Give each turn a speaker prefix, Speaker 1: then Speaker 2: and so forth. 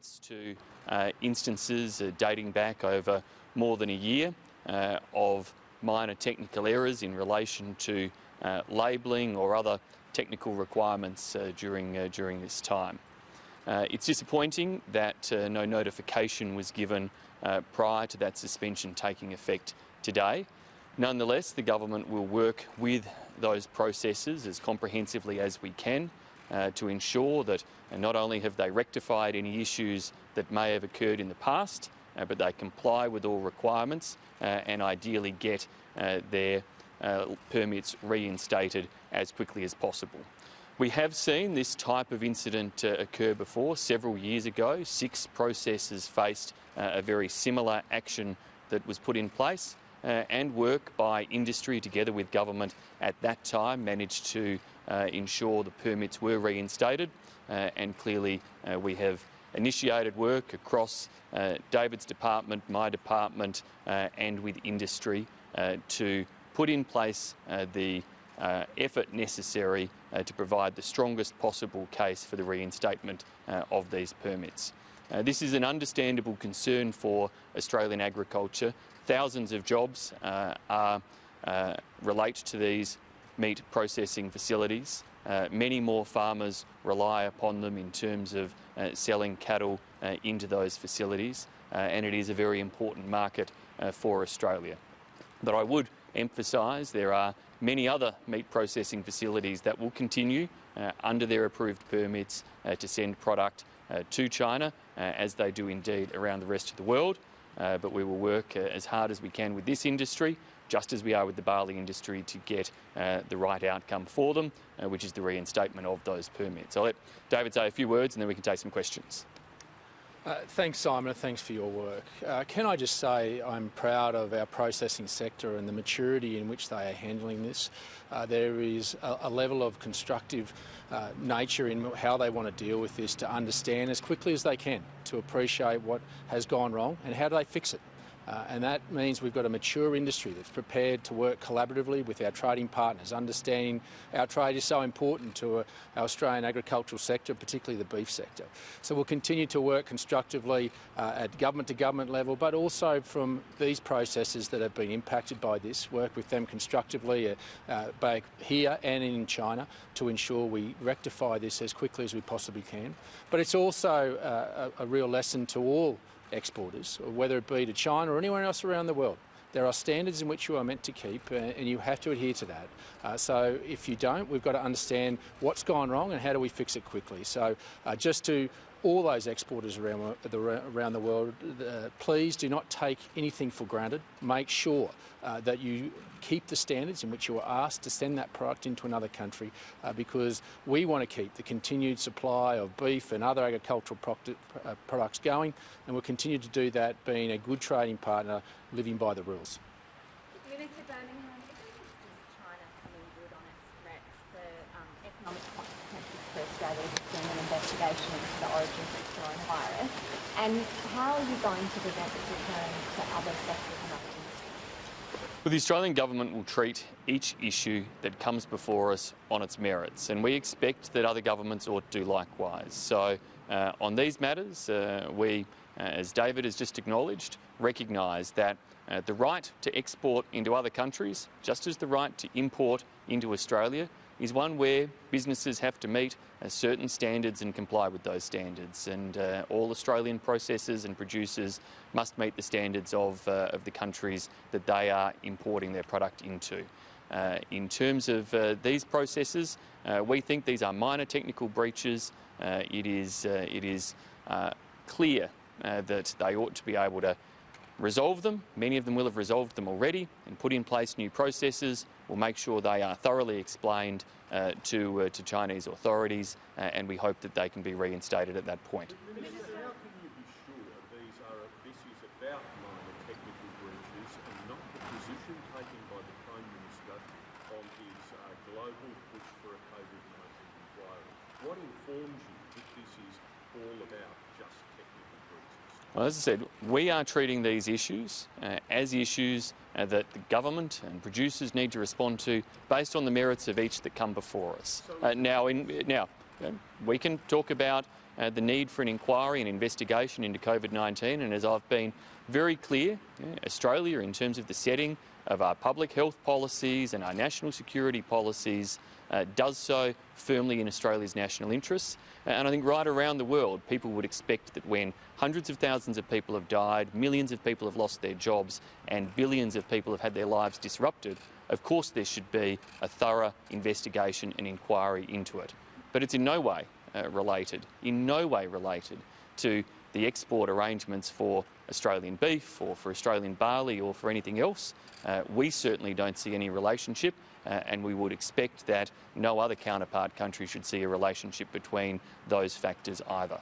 Speaker 1: relates to instances dating back over more than a year of minor technical errors in relation to labelling or other technical requirements during this time. It's disappointing that no notification was given prior to that suspension taking effect today. Nonetheless, the government will work with those processes as comprehensively as we can to ensure that not only have they rectified any issues that may have occurred in the past, but they comply with all requirements and ideally get their permits reinstated as quickly as possible. We have seen this type of incident occur before. Several years ago, 6 processors faced a very similar action that was put in place, and work by industry together with government at that time managed to ensure the permits were reinstated, and clearly we have initiated work across David's department, my department and with industry to put in place the effort necessary to provide the strongest possible case for the reinstatement of these permits. This is an understandable concern for Australian agriculture. Thousands of jobs relate to these meat processing facilities. Many more farmers rely upon them in terms of selling cattle into those facilities, and it is a very important market for Australia. But I would emphasise there are many other meat processing facilities that will continue under their approved permits to send product to China, as they do indeed around the rest of the world. But we will work as hard as we can with this industry, just as we are with the barley industry, to get the right outcome for them, which is the reinstatement of those permits. I'll let David say a few words and then we can take some questions.
Speaker 2: Thanks, Simon. Thanks for your work. Can I just say I'm proud of our processing sector and the maturity in which they are handling this. There is a level of constructive nature in how they want to deal with this, to understand as quickly as they can, to appreciate what has gone wrong and how do they fix it. And that means we've got a mature industry that's prepared to work collaboratively with our trading partners, understanding our trade is so important to our Australian agricultural sector, particularly the beef sector. So we'll continue to work constructively at government-to-government level, but also from these processes that have been impacted by this, work with them constructively both here and in China to ensure we rectify this as quickly as we possibly can. But it's also a real lesson to all exporters, whether it be to China or anywhere else around the world. There are standards in which you are meant to keep, and you have to adhere to that. So if you don't, we've got to understand what's gone wrong and how do we fix it quickly. So just to all those exporters around the world, please do not take anything for granted. Make sure that you keep the standards in which you are asked to send that product into another country, because we want to keep the continued supply of beef and other agricultural products going, and we'll continue to do that being a good trading partner, living by the rules.
Speaker 3: Minister Birmingham, is China coming good on its threats for economic consequences for Australia in an investigation into the origins of coronavirus? And how are you going to prevent this return to other sectors and other industries?
Speaker 1: Well, the Australian government will treat each issue that comes before us on its merits, and we expect that other governments ought to do likewise. So on these matters, we, as David has just acknowledged, recognise that the right to export into other countries, just as the right to import into Australia, is one where businesses have to meet certain standards and comply with those standards. And all Australian processors and producers must meet the standards of the countries that they are importing their product into. In terms of these processes, we think these are minor technical breaches. It is clear that they ought to be able to resolve them. Many of them will have resolved them already and put in place new processes. We'll make sure they are thoroughly explained to Chinese authorities, and we hope that they can be reinstated at that point.
Speaker 4: Minister, how can you be sure this is about minor technical breaches and not the position taken by the Prime Minister on his global push for a COVID-19 inquiry? What informs you that this is all about just technical breaches?
Speaker 1: Well, as I said, we are treating these issues as issues that the government and producers need to respond to based on the merits of each that come before us. Now, We can talk about the need for an inquiry and investigation into COVID-19, and as I've been very clear, Australia, in terms of the setting of our public health policies and our national security policies, does so firmly in Australia's national interests. And I think right around the world, people would expect that when hundreds of thousands of people have died, millions of people have lost their jobs, and billions of people have had their lives disrupted, of course there should be a thorough investigation and inquiry into it. But it's in no way related to the export arrangements for Australian beef or for Australian barley or for anything else. We certainly don't see any relationship, and we would expect that no other counterpart country should see a relationship between those factors either.